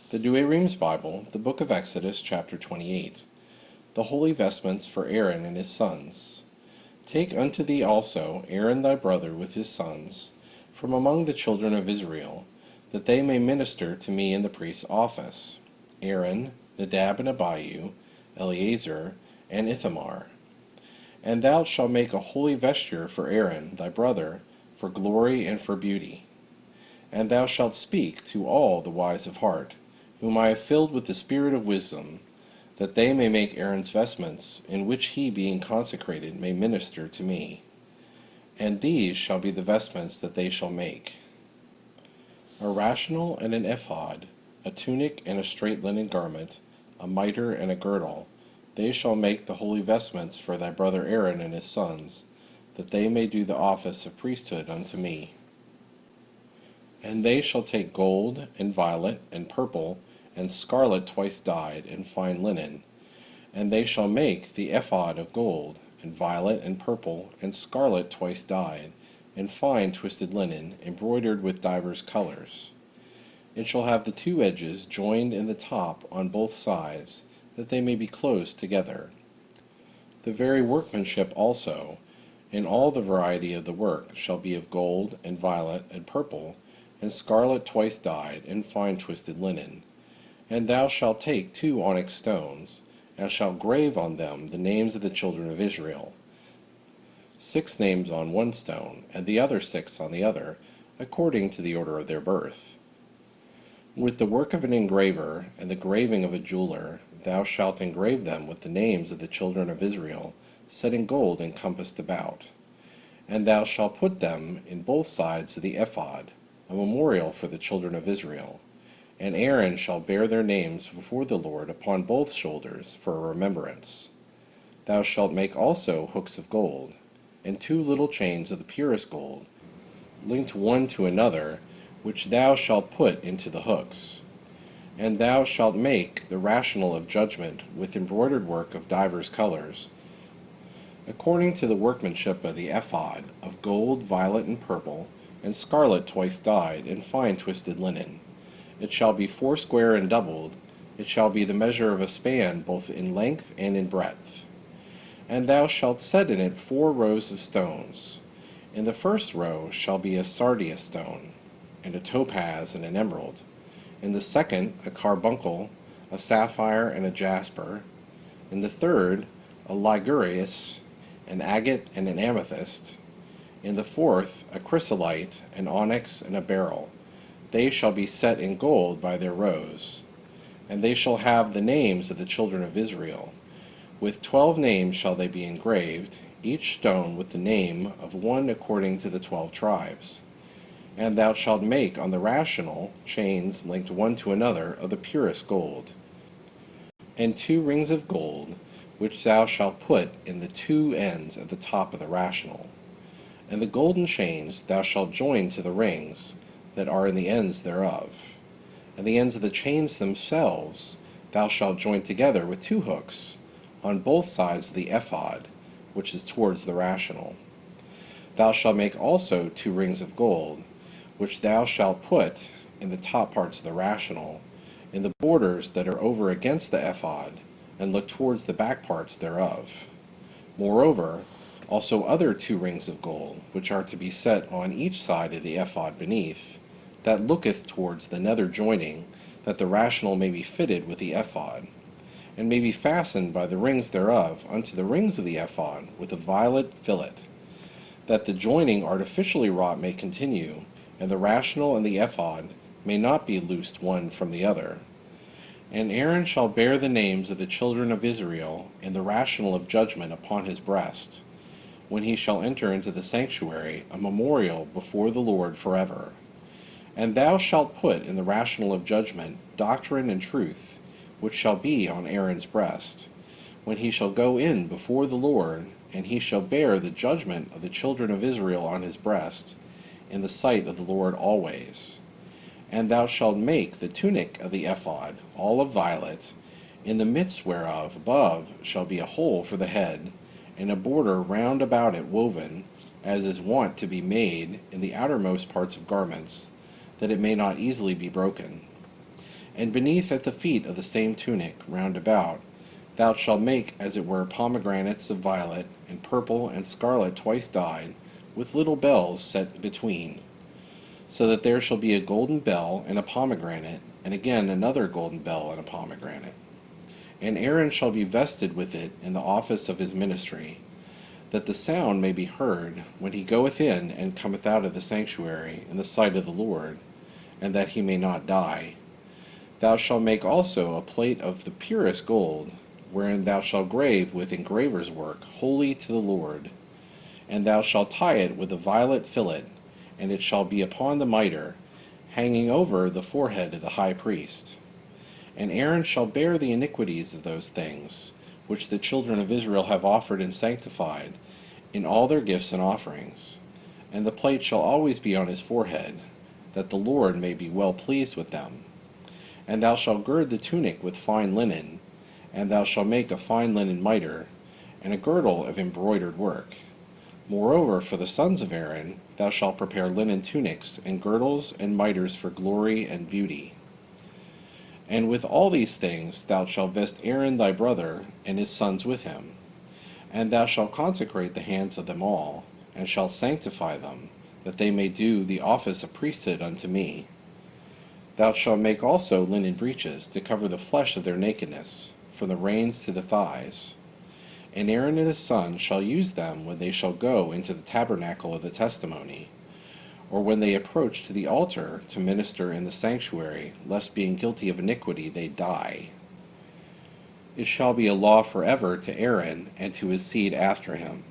The Douay-Rheims Bible, the book of Exodus, chapter 28. The holy vestments for Aaron and his sons. Take unto thee also Aaron thy brother with his sons, from among the children of Israel, that they may minister to me in the priest's office. Aaron, Nadab and Abihu, Eleazar, and Ithamar. And thou shalt make a holy vesture for Aaron thy brother, for glory and for beauty. And thou shalt speak to all the wise of heart, whom I have filled with the spirit of wisdom, that they may make Aaron's vestments, in which he, being consecrated, may minister to me. And these shall be the vestments that they shall make: a rational and an ephod, a tunic and a straight linen garment, a mitre and a girdle. They shall make the holy vestments for thy brother Aaron and his sons, that they may do the office of priesthood unto me. And they shall take gold, and violet, and purple, and scarlet twice dyed, and fine linen. And they shall make the ephod of gold, and violet, and purple, and scarlet twice dyed, and fine twisted linen, embroidered with divers colors. It shall have the two edges joined in the top on both sides, that they may be closed together. The very workmanship also, in all the variety of the work, shall be of gold, and violet, and purple, and scarlet twice dyed, and fine twisted linen. And thou shalt take 2 onyx stones, and shalt grave on them the names of the children of Israel, 6 names on one stone, and the other 6 on the other, according to the order of their birth. With the work of an engraver, and the graving of a jeweler, thou shalt engrave them with the names of the children of Israel, set in gold encompassed about. And thou shalt put them in both sides of the ephod, a memorial for the children of Israel. And Aaron shall bear their names before the Lord upon both shoulders for a remembrance. Thou shalt make also hooks of gold, and 2 little chains of the purest gold, linked one to another, which thou shalt put into the hooks. And thou shalt make the rational of judgment with embroidered work of divers colors, according to the workmanship of the ephod, of gold, violet, and purple, and scarlet twice dyed, and fine twisted linen. It shall be foursquare and doubled. It shall be the measure of a span both in length and in breadth. And thou shalt set in it 4 rows of stones. In the first row shall be a sardius stone, and a topaz and an emerald. In the second a carbuncle, a sapphire and a jasper. In the third a ligurius, an agate and an amethyst. In the fourth a chrysolite, an onyx and a beryl. They shall be set in gold by their rows. And they shall have the names of the children of Israel. With 12 names shall they be engraved, each stone with the name of one according to the 12 tribes. And thou shalt make on the rational chains linked one to another of the purest gold. And 2 rings of gold, which thou shalt put in the 2 ends at the top of the rational. And the golden chains thou shalt join to the rings that are in the ends thereof. And the ends of the chains themselves thou shalt join together with 2 hooks on both sides of the ephod, which is towards the rational. Thou shalt make also 2 rings of gold, which thou shalt put in the top parts of the rational, in the borders that are over against the ephod, and look towards the back parts thereof. Moreover, also other 2 rings of gold, which are to be set on each side of the ephod beneath, that looketh towards the nether joining, that the rational may be fitted with the ephod, and may be fastened by the rings thereof unto the rings of the ephod with a violet fillet, that the joining artificially wrought may continue, and the rational and the ephod may not be loosed one from the other. And Aaron shall bear the names of the children of Israel and the rational of judgment upon his breast, when he shall enter into the sanctuary, a memorial before the Lord forever. And thou shalt put in the rational of judgment doctrine and truth, which shall be on Aaron's breast, when he shall go in before the Lord, and he shall bear the judgment of the children of Israel on his breast, in the sight of the Lord always. And thou shalt make the tunic of the ephod all of violet, in the midst whereof above shall be a hole for the head, and a border round about it woven, as is wont to be made in the outermost parts of garments, that it may not easily be broken. And beneath at the feet of the same tunic round about thou shalt make as it were pomegranates of violet, and purple, and scarlet twice dyed, with little bells set between, so that there shall be a golden bell and a pomegranate, and again another golden bell and a pomegranate. And Aaron shall be vested with it in the office of his ministry, that the sound may be heard when he goeth in and cometh out of the sanctuary in the sight of the Lord, and that he may not die. Thou shalt make also a plate of the purest gold, wherein thou shalt grave with engraver's work, holy to the Lord. And thou shalt tie it with a violet fillet, and it shall be upon the mitre, hanging over the forehead of the high priest. And Aaron shall bear the iniquities of those things, which the children of Israel have offered and sanctified, in all their gifts and offerings. And the plate shall always be on his forehead, that the Lord may be well pleased with them. And thou shalt gird the tunic with fine linen, and thou shalt make a fine linen mitre, and a girdle of embroidered work. Moreover, for the sons of Aaron, thou shalt prepare linen tunics, and girdles, and mitres for glory and beauty. And with all these things thou shalt vest Aaron thy brother, and his sons with him. And thou shalt consecrate the hands of them all, and shalt sanctify them, that they may do the office of priesthood unto me. Thou shalt make also linen breeches, to cover the flesh of their nakedness, from the reins to the thighs. And Aaron and his sons shall use them when they shall go into the tabernacle of the testimony, or when they approach to the altar to minister in the sanctuary, lest being guilty of iniquity they die. It shall be a law forever to Aaron and to his seed after him.